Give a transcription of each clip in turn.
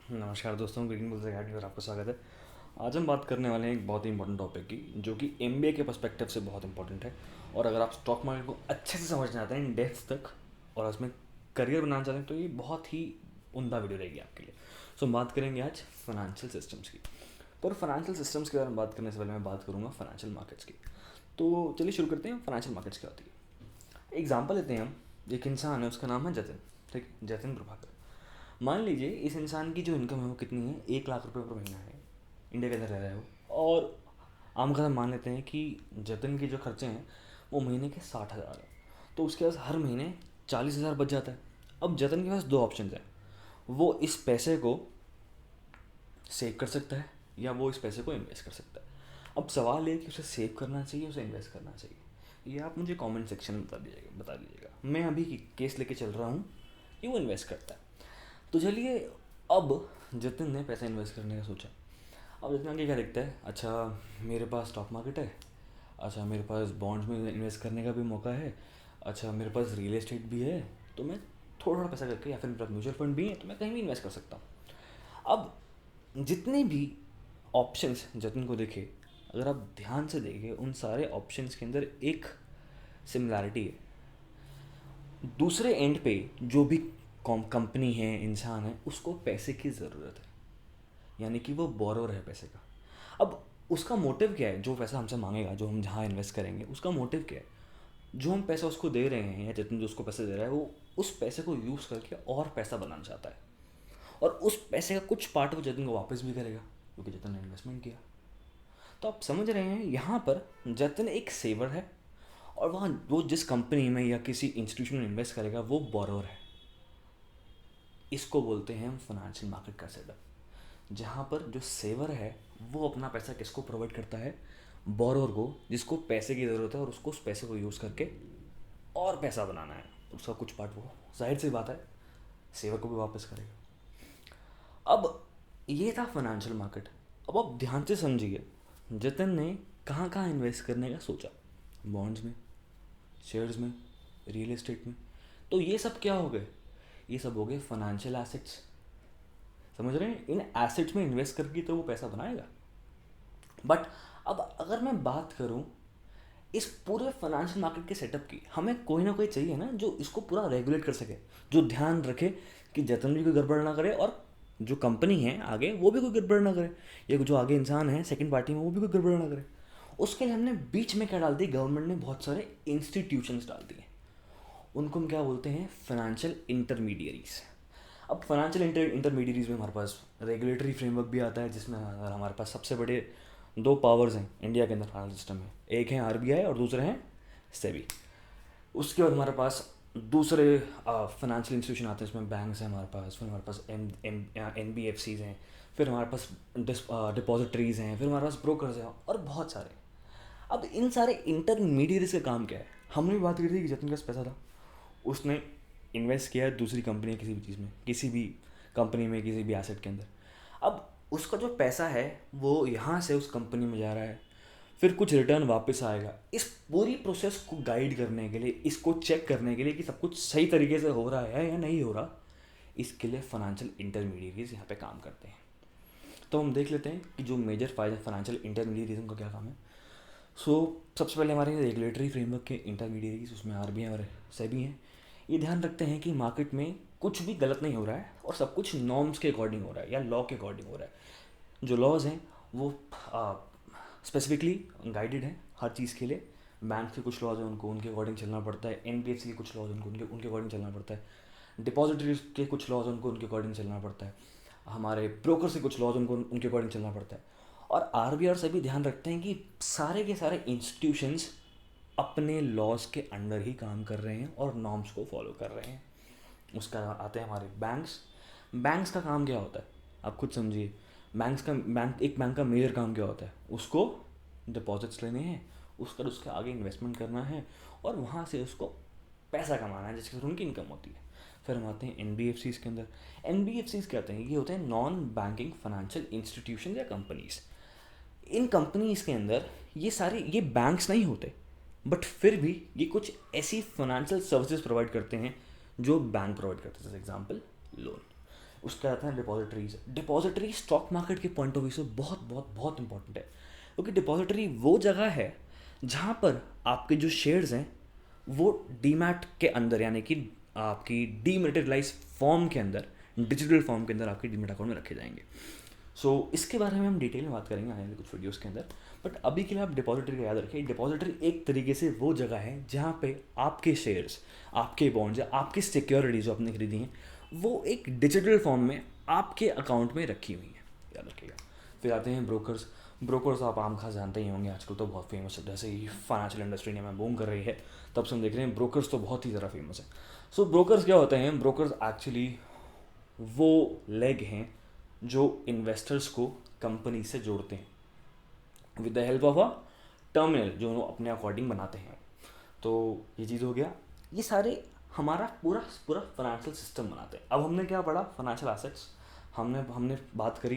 नमस्कार दोस्तों, green bulls academy पर आपका स्वागत है। आज हम बात करने वाले हैं एक बहुत ही इंपॉर्टेंट टॉपिक की, जो कि एमबीए के पर्सपेक्टिव से बहुत इंपॉर्टेंट है। और अगर आप स्टॉक मार्केट को अच्छे से समझना चाहते हैं इन डेप्थ तक और उसमें करियर बनाना चाहते हैं, तो ये बहुत ही उम्दा वीडियो रहेगी आपके लिए। सो हम बात करेंगे आज फाइनेंशियल सिस्टम्स की। पर फाइनेंशियल सिस्टम्स के बारे में बात करने से पहले मैं बात करूँगा फाइनेंशियल मार्केट्स की। तो चलिए शुरू करते हैं। फाइनेंशियल मार्केट्स क्या होती है? एग्जाम्पल लेते हैं हम। एक इंसान है, उसका नाम है जतिन। ठीक, जतिन प्रभाकर। मान लीजिए इस इंसान की जो इनकम है वो कितनी है, 1 लाख रुपए पर महीना है। इंडिया के अंदर रह रहा है वो। और आम खासा मान लेते हैं कि जतिन के जो खर्चे हैं वो महीने के 60,000 है। तो उसके पास हर महीने 40,000 बच जाता है। अब जतिन के पास दो ऑप्शन हैं। वो इस पैसे को सेव कर सकता है या वो इस पैसे को इन्वेस्ट कर सकता है। अब सवाल ये कि उसे सेव करना चाहिए, उसे इन्वेस्ट करना चाहिए। ये आप मुझे कमेंट सेक्शन में बता दीजिएगा। मैं अभी केस लेके चल रहा हूँ कि वो इन्वेस्ट करता है। तो चलिए, अब जतिन ने पैसा इन्वेस्ट करने का सोचा। अब जतिन आगे क्या देखता है, अच्छा मेरे पास स्टॉक मार्केट है, अच्छा मेरे पास बॉन्ड्स में इन्वेस्ट करने का भी मौका है, अच्छा मेरे पास रियल एस्टेट भी है, तो मैं थोड़ा थोड़ा पैसा करके, या फिर मेरे पास म्यूचुअल फंड भी है, तो मैं कहीं भी इन्वेस्ट कर सकता हूँ। अब जितने भी ऑप्शंस जतिन को देखे, अगर आप ध्यान से देखें, उन सारे ऑप्शंस के अंदर एक सिमिलैरिटी है। दूसरे एंड पे जो भी कंपनी है, इंसान है, उसको पैसे की ज़रूरत है, यानी कि वो बोरोर है पैसे का। अब उसका मोटिव क्या है? जो पैसा हमसे मांगेगा, जो हम जहाँ इन्वेस्ट करेंगे, उसका मोटिव क्या है? जो हम पैसा उसको दे रहे हैं या जितने जो उसको पैसे दे रहा है, वो उस पैसे को यूज़ करके और पैसा बनाना चाहता है। और उस पैसे का कुछ पार्ट वो जतिन को वापस भी करेगा, क्योंकि जतिन ने इन्वेस्टमेंट किया। तो आप समझ रहे हैं, यहाँ पर जतिन एक सेवर है और वहाँ वो जिस कंपनी में या किसी इंस्टीट्यूशन में इन्वेस्ट करेगा वो बोरोर है। इसको बोलते हैं हम फाइनेंशियल मार्केट का सेटअप, जहाँ पर जो सेवर है वो अपना पैसा किसको प्रोवाइड करता है? बोरोर को, जिसको पैसे की ज़रूरत है और उसको उस पैसे को यूज़ करके और पैसा बनाना है। तो उसका कुछ पार्ट वो, जाहिर सी बात है, सेवर को भी वापस करेगा। अब ये था फाइनेंशियल मार्केट। अब आप ध्यान से समझिए, जतिन ने कहाँ कहाँ इन्वेस्ट करने का सोचा। बॉन्ड्स में, शेयर्स में, रियल एस्टेट में। तो ये सब क्या हो गए? ये सब हो गए फाइनेंशियल एसेट्स। समझ रहे हैं? इन एसेट्स में इन्वेस्ट करके तो वो पैसा बनाएगा। बट अब अगर मैं बात करूं इस पूरे फाइनेंशियल मार्केट के सेटअप की, हमें कोई ना कोई चाहिए ना जो इसको पूरा रेगुलेट कर सके, जो ध्यान रखे कि जतन भी कोई गड़बड़ ना करे और जो कंपनी है आगे वो भी कोई गड़बड़ ना करे, या जो आगे इंसान है सेकंड पार्टी में वो भी कोई गड़बड़ ना करे। उसके लिए हमने बीच में क्या डाल दी? गवर्नमेंट ने बहुत सारे इंस्टीट्यूशंस डाल दिए। उनको हम क्या बोलते हैं? Financial intermediaries. अब फाइनेंशियल इंटरमीडियरीज में हमारे पास रेगुलेटरी फ्रेमवर्क भी आता है, जिसमें अगर हमारे पास सबसे बड़े दो पावर्स हैं इंडिया के अंदर फाइनेंशियल सिस्टम में, एक है आरबीआई और दूसरे हैं सेबी। उसके बाद हमारे पास दूसरे फाइनेंशियल इंस्टीट्यूशन आते हैं, इसमें बैंक्स हैं हमारे पास, फिर हमारे पास एन बी एफ सीज़ हैं, फिर हमारे पास डिपॉजिटरीज़ हैं, फिर हमारे पास ब्रोकर्स हैं और बहुत सारे। अब इन सारे इंटरमीडियरीज का काम क्या है? हमने भी बात करी थी कि जतिन के पास पैसा था, उसने इन्वेस्ट किया है दूसरी कंपनी या किसी भी चीज़ में, किसी भी कंपनी में, किसी भी एसेट के अंदर। अब उसका जो पैसा है वो यहाँ से उस कंपनी में जा रहा है, फिर कुछ रिटर्न वापस आएगा। इस पूरी प्रोसेस को गाइड करने के लिए, इसको चेक करने के लिए कि सब कुछ सही तरीके से हो रहा है या नहीं हो रहा, इसके लिए फाइनेंशियल इंटरमीडियरीज यहाँ पे काम करते हैं। तो हम देख लेते हैं कि जो मेजर फाइनेंशियल इंटरमीडियरीज का क्या काम है। सबसे पहले हमारे रेगुलेटरी फ्रेमवर्क के इंटरमीडियरीज, उसमें आरबीआई और सेबी हैं। ये ध्यान रखते हैं कि मार्केट में कुछ भी गलत नहीं हो रहा है और सब कुछ नॉर्म्स के अकॉर्डिंग हो रहा है या लॉ के अकॉर्डिंग हो रहा है। जो लॉज हैं वो स्पेसिफिकली गाइडेड हैं हर चीज़ के लिए। बैंक के कुछ लॉज हैं, उनको उनके अकॉर्डिंग चलना पड़ता है। एनबीएफसी के कुछ लॉज उनको उनके उनके अकॉर्डिंग चलना पड़ता है। डिपॉजिटरीज के कुछ लॉज उनको उनके अकॉर्डिंग चलना पड़ता है। हमारे ब्रोकर से कुछ लॉज उनको उनके अकॉर्डिंग चलना पड़ता है। और आरबीआई और सभी ध्यान रखते हैं कि सारे के सारे इंस्टीट्यूशंस अपने लॉज के अंडर ही काम कर रहे हैं और नॉर्म्स को फॉलो कर रहे हैं। उसका आते हैं हमारे बैंक्स। बैंक्स का काम क्या होता है आप खुद समझिए। एक बैंक का मेजर काम क्या होता है? उसको डिपॉजिट्स लेने हैं, उसके आगे इन्वेस्टमेंट करना है और वहाँ से उसको पैसा कमाना है, जिसके थ्रू उनकी इनकम होती है। फिर हम आते हैं एन के अंदर। एन क्या होते हैं? ये होते हैं नॉन बैंकिंग फाइनेंशियल इंस्टीट्यूशन या कंपनीज। इन कंपनीज के अंदर ये बैंक्स नहीं होते, बट फिर भी ये कुछ ऐसी फाइनेंशियल सर्विसेज प्रोवाइड करते हैं जो बैंक प्रोवाइड करते हैं। जैसे एग्जांपल लोन। उसका आता है डिपॉजिटरीज। डिपॉजिटरी स्टॉक मार्केट के पॉइंट ऑफ व्यू से बहुत बहुत बहुत इंपॉर्टेंट है, क्योंकि डिपॉजिटरी वो जगह है जहाँ पर आपके जो शेयर्स हैं वो डीमैट के अंदर, यानी कि आपकी डीमेटेरियलाइज फॉर्म के अंदर, डिजिटल फॉर्म के अंदर आपके डीमेट अकाउंट में रखे जाएंगे। इसके बारे में हम डिटेल में बात करेंगे आने वाले कुछ वीडियोस के अंदर, बट अभी के लिए आप डिपॉजिटरी का याद रखिए। डिपॉजिटरी एक तरीके से वो जगह है जहाँ पे आपके शेयर्स, आपके बॉन्ड्स या आपकी सिक्योरिटी जो आपने खरीदी हैं वो एक डिजिटल फॉर्म में आपके अकाउंट में रखी हुई है, याद रखिएगा। फिर आते हैं ब्रोकर्स। ब्रोकर्स आप आम खास जानते ही होंगे, आजकल तो बहुत फेमस है, जैसे ही फाइनेंशियल इंडस्ट्री ने में बूम कर रही है तब से हम देख रहे हैं ब्रोकर्स तो बहुत ही ज़्यादा फेमस है। ब्रोकर्स क्या होते हैं? ब्रोकर्स एक्चुअली वो लेग हैं जो इन्वेस्टर्स को कंपनी से जोड़ते हैं with the help of a terminal जो वो अपने अकॉर्डिंग बनाते हैं। तो ये चीज़ हो गया। ये सारे हमारा पूरा पूरा फाइनेंशियल सिस्टम बनाते हैं। अब हमने क्या पढ़ा? फाइनेंशियल एसेट्स, हमने बात करी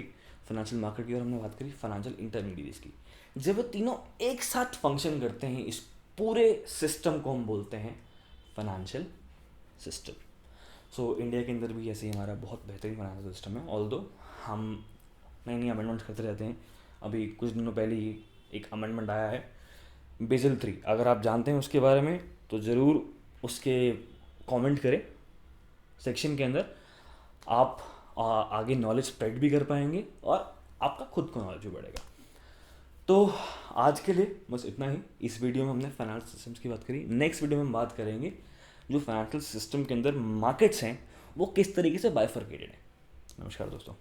फाइनेंशियल मार्केट की, और हमने बात करी फाइनेंशियल इंटरमीडिएट्स की। जब वो तीनों एक साथ फंक्शन करते हैं इस पूरे सिस्टम को हम बोलते हैं फाइनेंशियल सिस्टम। इंडिया के अंदर भी ऐसे ही हमारा बहुत बेहतरीन फाइनेंशियल सिस्टम है, ऑल्दो हम नई नई अमेंडमेंट्स करते रहते हैं। अभी कुछ दिनों पहले ही एक अमेंडमेंट आया है बेसल 3, अगर आप जानते हैं उसके बारे में तो ज़रूर उसके कमेंट करें सेक्शन के अंदर। आप आगे नॉलेज स्प्रेड भी कर पाएंगे और आपका खुद को नॉलेज भी बढ़ेगा। तो आज के लिए बस इतना ही। इस वीडियो में हमने फाइनेंशियल सिस्टम्स की बात करी। नेक्स्ट वीडियो में हम बात करेंगे जो फाइनेंशियल सिस्टम के अंदर मार्केट्स हैं वो किस तरीके से बाइफरकेटेड है। नमस्कार दोस्तों।